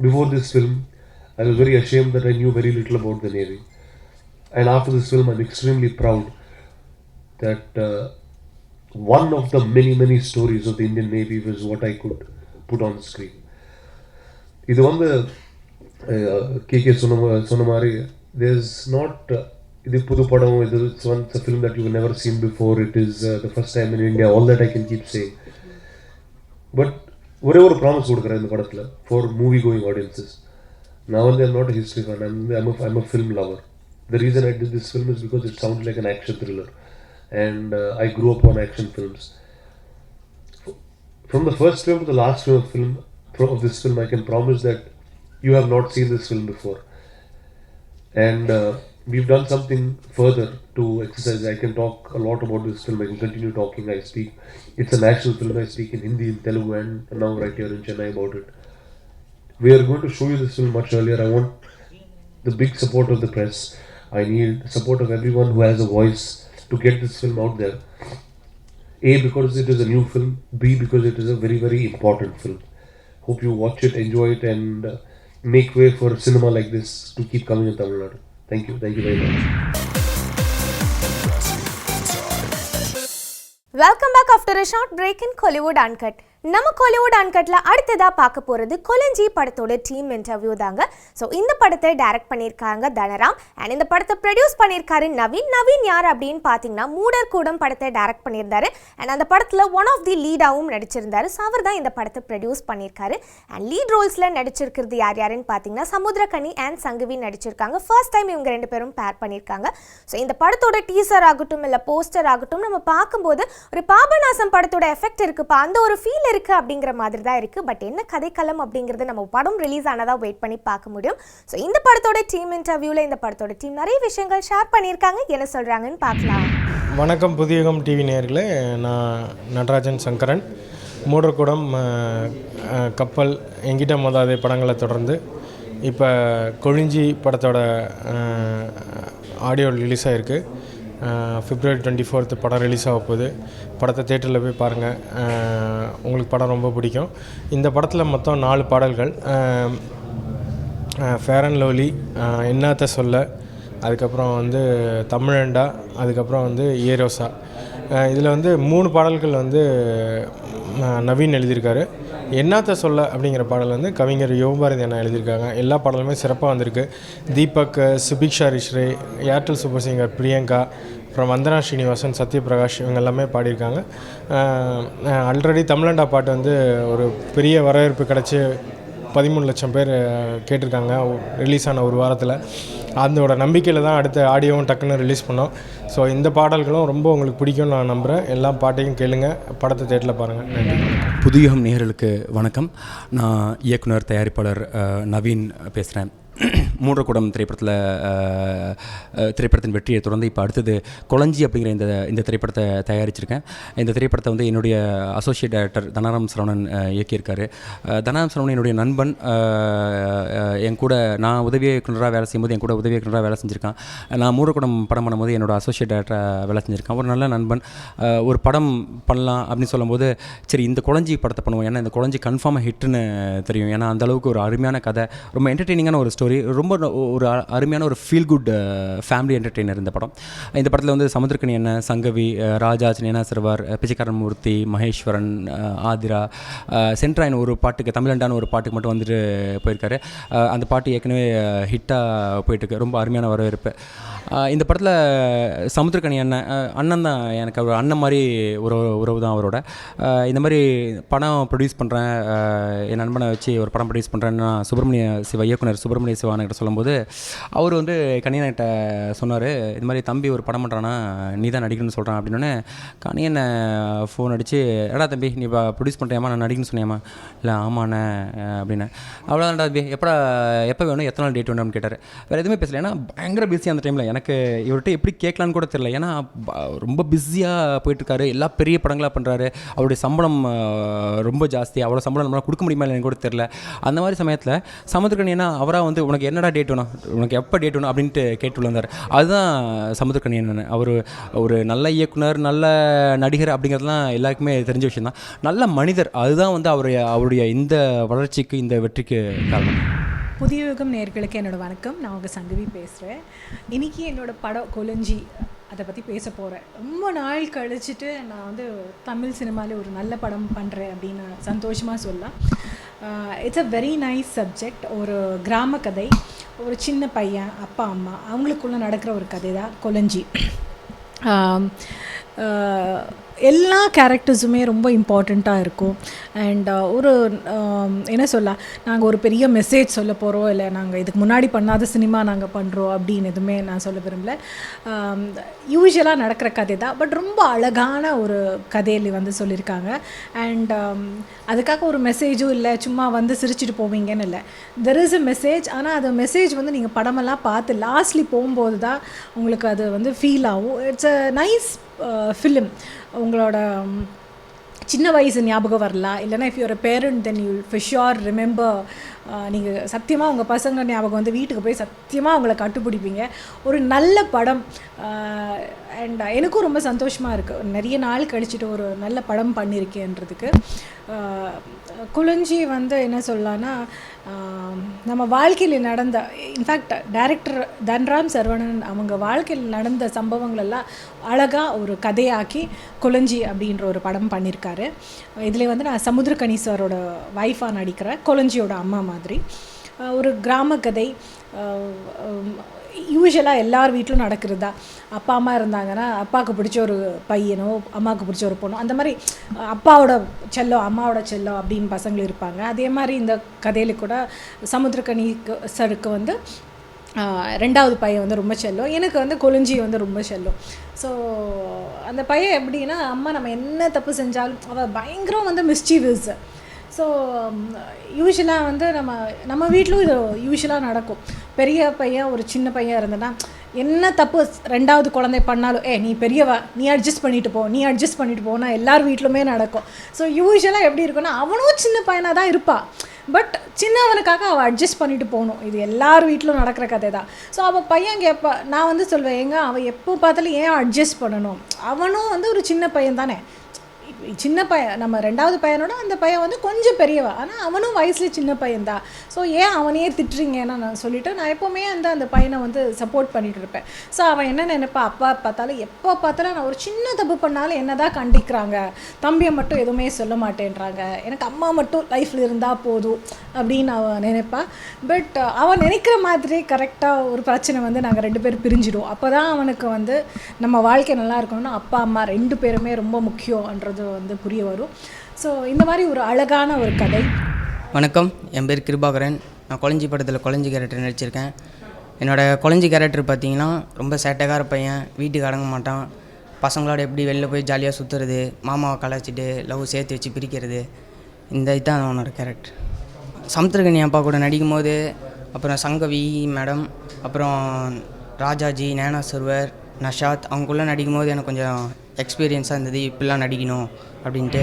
Before this film, I was very ashamed that I knew very little about the navy. And after this film, I'm extremely proud that one of the many stories of the Indian Navy was what I could put on screen. இது வந்து KK சொன்ன மாதிரி there's not இது புது படம், it's a film that you've never seen before, it is the first time in India, all that I can keep saying. But ஒரே ஒரு promise கொடுக்குறேன் இந்த படத்தில் for movie going audiences. நான் வந்து I'm not a history fan, I'm a film lover. The reason I did this film is because it sounds like an action thriller, and I grew up on action films. From the first film to the last film of this film, I can promise that you have not seen this film before, and we've done something further to exercise. I can talk a lot about this film, I can continue talking. It's a national film, I speak in Hindi, in Telugu, and now right here in Chennai about it. We are going to show you this film much earlier. I want the big support of the press. I need support of everyone who has a voice to get this film out there. A, because it is a new film. B, because it is a very important film. Hope you watch it, enjoy it, and make way for cinema like this to keep coming in Tamil Nadu. Thank you very much. Welcome back after a short break in Kollywood Uncut. நம்ம Kollywood Uncutல அடுத்ததாக பார்க்க போகிறது கொலஞ்சி படத்தோட team interview தாங்க. So இந்த படத்தை direct பண்ணியிருக்காங்க தனராம், அண்ட் இந்த படத்தை ப்ரொடியூஸ் பண்ணியிருக்காரு நவீன். நவீன் யார் அப்படின்னு பார்த்தீங்கன்னா மூடர் கூடம் படத்தை டைரக்ட் பண்ணியிருந்தாரு, அண்ட் அந்த படத்தில் ஒன் ஆஃப் தி லீடாகவும் நடிச்சிருந்தாரு. ஸோ அவர் தான் இந்த படத்தை ப்ரொடியூஸ் பண்ணியிருக்காரு. அண்ட் லீட் ரோல்ஸில் நடிச்சிருக்கிறது யாருன்னு பார்த்தீங்கன்னா சமுத்திரக்கனி அண்ட் சங்கவி நடிச்சிருக்காங்க. ஃபர்ஸ்ட் டைம் இவங்க 2 பேரும் பேர் பண்ணியிருக்காங்க. ஸோ இந்த படத்தோட டீசர் ஆகட்டும் இல்லை போஸ்டர் ஆகட்டும் நம்ம பார்க்கும்போது ஒரு பாபநாசம் படத்தோட எஃபெக்ட் இருக்குப்பா, அந்த ஒரு ஃபீல் இருக்கு அப்படிங்கிற மாதிரி தான் இருக்கு. பட் என்ன கதைக்களம் அப்படிங்கிறது நம்ம படம் ரிலீஸ் ஆனதா வெயிட் பண்ணி பார்க்க முடியும். ஸோ இந்த படத்தோட டீம் இன்டர்வியூல இந்த படத்தோட டீம் நிறைய விஷயங்கள் ஷேர் பண்ணியிருக்காங்க. என்ன சொல்றாங்கன்னு பார்க்கலாம். வணக்கம் புதியுகம் டிவி நேயர்களே, நான் நடராஜன் சங்கரன். மூடர்குடம், கப்பல், எங்கிட்ட மோதாதே படங்களை தொடர்ந்து இப்போ கொழிஞ்சி படத்தோட ஆடியோ ரிலீஸ் ஆகிருக்கு. February 24th படம் ரிலீஸ் ஆக போகுது. படத்தை தேட்டரில் போய் பாருங்கள், உங்களுக்கு படம் ரொம்ப பிடிக்கும். இந்த படத்தில் மொத்தம் 4 பாடல்கள், ஃபேர் அண்ட் லவ்லி, என்னாத்த சொல்ல, அதுக்கப்புறம் வந்து தமிழண்டா, அதுக்கப்புறம் வந்து ஏரோசா. இதில் வந்து 3 பாடல்கள் வந்து நவீன் எழுதியிருக்காரு. என்னாத்த சொல்ல அப்படிங்கிற பாடல் வந்து கவிஞர் யோகபாரதி அண்ணா எழுதியிருக்காங்க. எல்லா பாடலுமே சிறப்பாக வந்திருக்கு. தீபக், சுபிக்ஷா ரிஷ்ரே, ஏர்டெல் சூப்பர் சிங்கர் பிரியங்கா, அப்புறம் வந்தனா ஸ்ரீனிவாசன், சத்யபிரகாஷ் இவங்க எல்லாமே பாடியிருக்காங்க. ஆல்ரெடி தமிழண்டா பாட்டு வந்து ஒரு பெரிய வரவேற்பு கிடச்சி 13 லட்சம் பேர் கேட்டிருக்காங்க ரிலீஸ் ஆன ஒரு வாரத்தில். அதோட நம்பிக்கையில் தான் அடுத்த ஆடியோவும் டக்குன்னு ரிலீஸ் பண்ணோம். ஸோ இந்த பாடல்களும் ரொம்ப உங்களுக்கு பிடிக்கும்னு நான் நம்புகிறேன். எல்லா பாட்டையும் கேளுங்க, படத்தை தேட்டரில் பாருங்கள். நன்றி. புதியுகம் நேயர்களுக்கு வணக்கம். நான் இயக்குனர் தயாரிப்பாளர் நவீன் பேசுகிறேன். மூடர்குடம் திரைப்படத்தின் வெற்றியை தொடர்ந்து இப்போ அடுத்தது கொலஞ்சி அப்படிங்கிற இந்த திரைப்படத்தை தயாரிச்சிருக்கேன். இந்த திரைப்படத்தை வந்து என்னுடைய அசோசியேட் டைரக்டர் தனராம் சரவணன் இயக்கியிருக்காரு. தனராம் சரவணன் என்னுடைய நண்பன். என் கூட நான் உதவி இயக்குனராக வேலை செய்யும்போது என் கூட உதவி இயக்குனராக வேலை செஞ்சுருக்கான். நான் மூடர்குடம் படம் பண்ணும்போது என்னோட அசோசியேட் டைரக்டராக வேலை செஞ்சுருக்கான். ஒரு நல்ல நண்பன். ஒரு படம் பண்ணலாம் அப்படின்னு சொல்லும்போது சரி இந்த கொலஞ்சி படத்தை பண்ணுவோம், ஏன்னா இந்த கொலஞ்சி கன்ஃபார்மாக ஹிட்டுன்னு தெரியும். ஏன்னா அந்தளவுக்கு ஒரு அருமையான கதை, ரொம்ப என்டர்டெய்னிங்கான ஒரு ஸ்டோரி, ரொம்ப ஒரு அருமையான ஒரு ஃபீல் குட் ஃபேமிலி என்டர்டெய்னர் இந்த படம். இந்த படத்தில் வந்து சமுத்திரக்கனி அண்ணன், சங்கவி, ராஜா, நேனா சிறுவார், பிச்சைக்காரன் மூர்த்தி, மகேஸ்வரன், ஆதிரா, சென்ட்ராயின் ஒரு பாட்டுக்கு, தமிழண்டான ஒரு பாட்டுக்கு மட்டும் வந்துட்டு போயிருக்காரு. அந்த பாட்டு ஏற்கனவே ஹிட்டாக போயிட்டுருக்கு, ரொம்ப அருமையான வரவேற்பு. இந்த படத்தில் சமுத்திரக்கனி அண்ணன் தான் எனக்கு ஒரு அண்ணன் மாதிரி ஒரு உறவு தான் அவரோட. இந்த மாதிரி படம் ப்ரொடியூஸ் பண்ணுறேன், என் நண்பனை வச்சு ஒரு படம் ப்ரொடியூஸ் பண்ணுறேன்னு நான் இயக்குனர் சுப்பிரமணிய சிவானகிட்ட சொல்லும்போது அவர் வந்து கணியன்கிட்ட சொன்னார், இது மாதிரி தம்பி ஒரு படம் பண்ணுறான்னா நீ தான் நடிக்கணும்னு சொல்கிறான் அப்படின்னோடனே கணியனை ஃபோன் அடித்து எடா தம்பி நீ ப்ரொடியூஸ் பண்ணுறியாமா, நான் நடிக்கணும்னு சொன்னியாமா, இல்லை ஆமாண்ணே அப்படின்னு. அவ்வளோதான்டா தம்பி, எப்போ வேணும், எத்தனை நாள் டேட் வேணும்னு கேட்டார். வேறு எதுவுமே பேசல, ஏன்னா பயங்கர பிஸி அந்த டைமில். எனக்கு இவர்கிட்ட எப்படி கேட்கலான்னு கூட தெரியல, ஏன்னா ரொம்ப பிஸியாக போயிட்டுருக்காரு, எல்லா பெரிய படங்களாக பண்ணுறாரு, அவருடைய சம்பளம் ரொம்ப ஜாஸ்தி, அவ்வளோ சம்பளம் நம்மளால் கொடுக்க முடியுமா இல்லைன்னு கூட தெரியல. அந்த மாதிரி சமயத்தில் சமுத்திரக்கனி அவராக வந்து உனக்கு என்னடா டேட் வேணும், உனக்கு எப்போ டேட் வேணும் அப்படின்ட்டு கேட்டு வந்தார். அதுதான் சமுத்திரக்கனி அண்ணன். அவர் ஒரு நல்ல இயக்குனர், நல்ல நடிகர் அப்படிங்கிறதுலாம் எல்லாருக்குமே தெரிஞ்ச விஷயம் தான். நல்ல மனிதர், அதுதான் வந்து அவருடைய இந்த வளர்ச்சிக்கு, இந்த வெற்றிக்கு காரணம். புதிய யுகம் நேயர்களுக்கு என்னோடய வணக்கம். நான் உங்கள் சங்கவி பேசுகிறேன். இன்றைக்கி என்னோடய படம் கொலஞ்சி அதை பற்றி பேச போகிறேன். ரொம்ப நாள் கழிச்சிட்டு நான் வந்து தமிழ் சினிமாவில் ஒரு நல்ல படம் பண்ணுறேன் அப்படின்னு சந்தோஷமாக சொல்லலாம். It's a very nice subject. ஒரு கிராம கதை, ஒரு சின்ன பையன், அப்பா அம்மா, அவங்களுக்குள்ளே நடக்கிற ஒரு கதை தான் கொலஞ்சி. எல்லா கேரக்டர்ஸுமே ரொம்ப இம்பார்ட்டண்ட்டாக இருக்கும். அண்ட் ஒரு என்ன சொல்ல, நாங்கள் ஒரு பெரிய மெசேஜ் சொல்ல போகிறோம், இல்லை நாங்கள் இதுக்கு முன்னாடி பண்ணாத சினிமா நாங்கள் பண்ணுறோம் அப்படின்னு எதுவுமே நான் சொல்ல விரும்பல. யூஸ்வலாக நடக்கிற கதை தான், பட் ரொம்ப அழகான ஒரு கதையில் வந்து சொல்லியிருக்காங்க. அண்ட் அதுக்காக ஒரு மெசேஜும் இல்லை, சும்மா வந்து சிரிச்சிட்டு போவீங்கன்னு இல்லை. There is a message. ஆனால் அது மெசேஜ் வந்து நீங்கள் படமெல்லாம் பார்த்து லாஸ்ட்லி போகும்போது தான் உங்களுக்கு அது வந்து ஃபீல் ஆகும். It's a nice film. உங்களோட சின்ன வயசு ஞாபகம் வரலாம், இல்லைனா if you're a parent then you for sure remember. நீங்கள் சத்தியமாக உங்கள் பசங்க ஞாபகம் வந்து வீட்டுக்கு போய் சத்தியமாக அவங்கள கட்டுப்பிடிப்பீங்க. ஒரு நல்ல படம். அண்ட் எனக்கும் ரொம்ப சந்தோஷமாக இருக்குது, நிறைய நாள் கழிச்சிட்டு ஒரு நல்ல படம் பண்ணியிருக்கேன்றதுக்கு. குளஞ்சி வந்து என்ன சொல்லலான்னா, நம்ம வாழ்க்கையில் நடந்த, இன்ஃபேக்ட் டைரக்டர் தன்ராம் சரவணன் அவங்க வாழ்க்கையில் நடந்த சம்பவங்கள் எல்லாம் அழகாக ஒரு கதையாக்கி கொலஞ்சி அப்படின்ற ஒரு படம் பண்ணியிருக்காரு. இதில் வந்து நான் சமுத்திரக்கனி சாரோட ஒய்ஃபாக நடிக்கிறேன், கொலஞ்சியோட அம்மா மாதிரி. ஒரு கிராம கதை. யூஸ்வலாக எல்லார் வீட்டிலும் நடக்கிறது தான். அப்பா அம்மா இருந்தாங்கன்னா அப்பாவுக்கு பிடிச்ச ஒரு பையனோ அம்மாவுக்கு பிடிச்ச ஒரு பொண்ணோ, அந்த மாதிரி அப்பாவோட செல்லம் அம்மாவோட செல்லம் அப்படின்னு பசங்கள் இருப்பாங்க. அதே மாதிரி இந்த கதையில் கூட சமுத்திரக்கனி சருக்கு வந்து ரெண்டாவது பையன் வந்து ரொம்ப செல்லம், எனக்கு வந்து கொலஞ்சி வந்து ரொம்ப செல்லம். ஸோ அந்த பையன் எப்படின்னா, அம்மா நம்ம என்ன தப்பு செஞ்சாலும் அவள் பயங்கரம் வந்து மிஸ்சீவியஸ். ஸோ யூஸ்வலாக வந்து நம்ம வீட்டிலும் இது யூஸ்வலாக நடக்கும். பெரிய பையன் ஒரு சின்ன பையன் இருந்தேன்னா, என்ன தப்பு ரெண்டாவது குழந்தை பண்ணாலும் நீ பெரியவா, நீ அட்ஜஸ்ட் பண்ணிட்டு போனால் எல்லார் வீட்டிலுமே நடக்கும். ஸோ யூஸ்வலாக எப்படி இருக்குன்னா, அவனும் சின்ன பையனாக தான் இருப்பாள், பட் சின்னவனுக்காக அவள் அட்ஜஸ்ட் பண்ணிட்டு போகணும். இது எல்லார் வீட்டிலும் நடக்கிற கதை தான். ஸோ அவள் பையன் கேட்பா, நான் வந்து சொல்வேன், அவள் எப்போ பார்த்தாலும் ஏன் அட்ஜஸ்ட் பண்ணணும், அவனும் வந்து ஒரு சின்ன பையன் தானே. சின்ன பையன், நம்ம ரெண்டாவது பையனோட அந்த பையன் வந்து கொஞ்சம் பெரியவா, ஆனால் அவனும் வயசில் சின்ன பையன்தான். ஸோ ஏன் அவனையே திட்டுறீங்கன்னா நான் சொல்லிவிட்டு நான் எப்போவுமே அந்த பையனை வந்து சப்போர்ட் பண்ணிகிட்டு இருப்பேன். ஸோ அவன் என்ன நினைப்பா, அப்பா பார்த்தாலும் எப்போ பார்த்தாலும் நான் ஒரு சின்ன தப்பு பண்ணாலும் என்ன தான் கண்டிக்கிறாங்க, தம்பியை மட்டும் எதுவுமே சொல்ல மாட்டேன்றாங்க, எனக்கு அம்மா மட்டும் லைஃப்பில் இருந்தால் போதும் அப்படின்னு அவன் நினைப்பா. பட் அவன் நினைக்கிற மாதிரி கரெக்டாக ஒரு பிரச்சனை வந்து நாங்கள் 2 பேர் பிரிஞ்சிடுவோம். அப்போ தான் அவனுக்கு வந்து நம்ம வாழ்க்கை நல்லா இருக்கணும்னா அப்பா அம்மா 2 பேருமே ரொம்ப முக்கியன்றது வந்து புரிய வரும். ஸோ இந்த மாதிரி ஒரு அழகான ஒரு கதை. வணக்கம், என் பேர் கிருபாகரன். நான் கொலஞ்சி படத்தில் கொலஞ்சி கேரக்டர் நடிச்சிருக்கேன். என்னோடய கொலஞ்சி கேரக்டர் பார்த்திங்கன்னா ரொம்ப சேட்டைக்கார பையன், வீட்டுக்கு அடங்க மாட்டான், பசங்களோட எப்படி வெளில போய் ஜாலியாக சுற்றுறது, மாமாவை கலாச்சிட்டு லவ் சேர்த்து வச்சு பிரிக்கிறது, இந்த இதுதான் அவனோட கேரக்டர். சமுத்திரக்கனி அப்பா கூட நடிக்கும் போது, அப்புறம் சங்கவி மேடம், அப்புறம் ராஜாஜி, நேனா சர்வர், நஷாத் அவங்களுக்குள்ளே நடிக்கும் போது எனக்கு கொஞ்சம் எக்ஸ்பீரியன்ஸாக இருந்தது, இப்படிலாம் நடிக்கணும் அப்படின்ட்டு.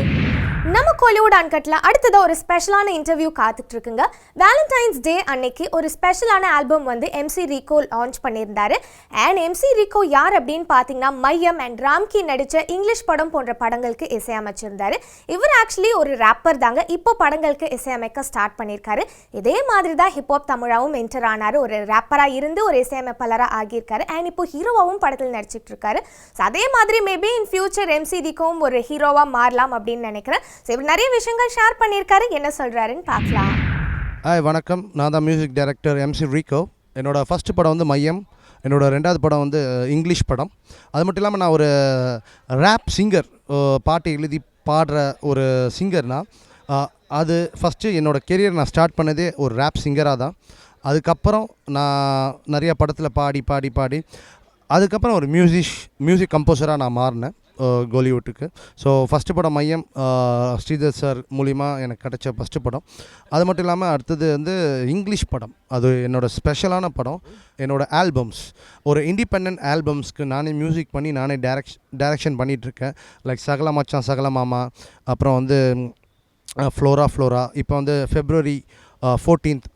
நம்ம கோலிவுட் அன்கட்டில் அடுத்ததாக ஒரு ஸ்பெஷலான இன்டர்வியூ காத்துட்டு இருக்குங்க. வேலண்டைன்ஸ் டே அன்னைக்கு ஒரு ஸ்பெஷலான ஆல்பம் வந்து MC Rico லான்ச் பண்ணியிருந்தாரு. அண்ட் MC Rico யார் அப்படின்னு பார்த்தீங்கன்னா, மையம் அண்ட் ராம்கி நடித்த இங்கிலீஷ் படம் போன்ற படங்களுக்கு இசையமைச்சிருந்தாரு. இவர் ஆக்சுவலி ஒரு ரேப்பர் தாங்க, இப்போ படங்களுக்கு இசையமைக்க ஸ்டார்ட் பண்ணியிருக்காரு. இதே மாதிரி தான் ஹிப்ஹாப் தமிழாவும் என்டர் ஆனார். ஒரு ரேப்பராக இருந்து ஒரு இசையமைப்பாளராக ஆகியிருக்காரு. அண்ட் இப்போ ஹீரோவாகவும் படத்தில் நடிச்சிட்டு இருக்காரு. ஸோ அதே மாதிரி மேபி இன் ஃபியூச்சர் MC Ricoவும் ஒரு ஹீரோவாக மாறலாம் அப்படின்னு நினைக்கிறேன். ஸோ இவர் நிறைய விஷயங்கள் ஷேர் பண்ணியிருக்காரு, என்ன சொல்கிறாருன்னு பார்க்கலாம். ஹாய் வணக்கம், நான் தான் மியூசிக் டைரக்டர் MC Rico. என்னோடய ஃபஸ்ட்டு படம் வந்து மையம், என்னோடய ரெண்டாவது படம் வந்து இங்கிலீஷ் படம். அது மட்டும் இல்லாமல் நான் ஒரு ரேப் சிங்கர், பாட்டு எழுதி பாடுற ஒரு சிங்கர்னா, அது ஃபஸ்ட்டு என்னோடய கெரியர் நான் ஸ்டார்ட் பண்ணதே ஒரு ரேப் சிங்கராக தான். அதுக்கப்புறம் நான் நிறைய படத்தில் பாடி அதுக்கப்புறம் ஒரு மியூசிக் கம்போசராக நான் மாறினேன் கோலிவுட்டுக்கு. ஸோ ஃபஸ்ட்டு படம் மையம் ஸ்ரீதர் சார் மூலிமா எனக்கு கிடச்ச ஃபஸ்ட்டு படம். அது மட்டும் இல்லாமல் அடுத்தது வந்து இங்கிலீஷ் படம், அது என்னோடய ஸ்பெஷலான படம். என்னோடய ஆல்பம்ஸ், ஒரு இண்டிபெண்ட் ஆல்பம்ஸ்க்கு நானே மியூசிக் பண்ணி நானே டைரக்ஷன் பண்ணிகிட்ருக்கேன். லைக் சகல மச்சான் சகல மாமா, அப்புறம் வந்து ஃப்ளோரா, இப்போ வந்து February 14th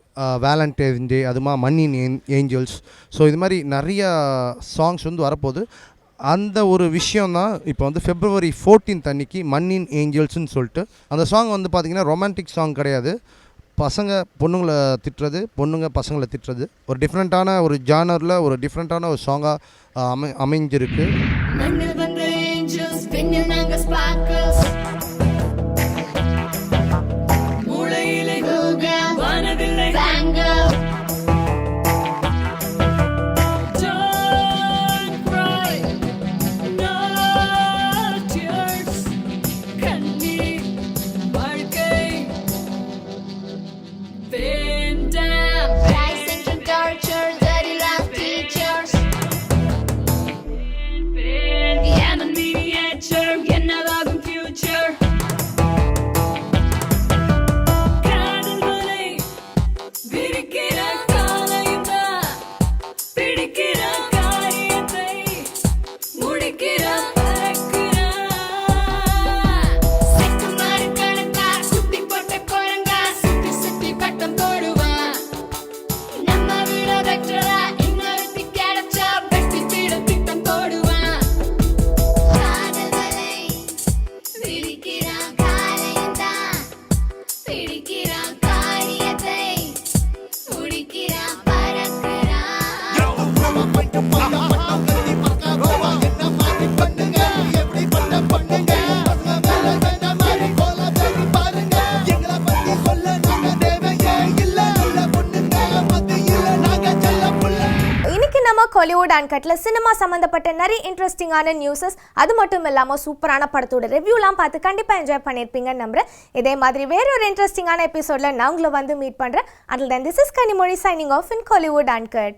வேலண்டைன்ஸ் டே, அதுமா மண்ணின் ஏஞ்சல்ஸ். ஸோ இது மாதிரி நிறையா சாங்ஸ் வந்து வரப்போகுது. அந்த ஒரு விஷயந்தான் இப்போ வந்து February 14th அன்றைக்கி மண்ணின் ஏஞ்சல்ஸ்ன்னு சொல்லிட்டு அந்த சாங் வந்து பார்த்திங்கன்னா ரொமான்டிக் சாங் கிடையாது, பசங்க பொண்ணுங்களை திட்டுறது, பொண்ணுங்க பசங்களை திட்டுறது, ஒரு டிஃப்ரெண்ட்டான ஒரு ஜானரில் ஒரு டிஃப்ரெண்ட்டான ஒரு சாங்காக அமைஞ்சிருக்கு. கோலிவுட் அன்கட்ல சினிமா சம்மந்தப்பட்ட நிறைய இன்ட்ரெஸ்டிங்கான நியூஸஸ், அது மட்டும் இல்லாமல் சூப்பரான படத்தோட ரிவ்யூலாம் பார்த்து கண்டிப்பாக என்ஜாய் பண்ணியிருப்பீங்கன்னு நம்புறேன். இதே மாதிரி வேற ஒரு இன்ட்ரெஸ்டிங்கான எபிசோடில் நான் உங்களை வந்து மீட் பண்ணுறேன். அதில் this is Kanimozhi signing of in Kollywood uncut.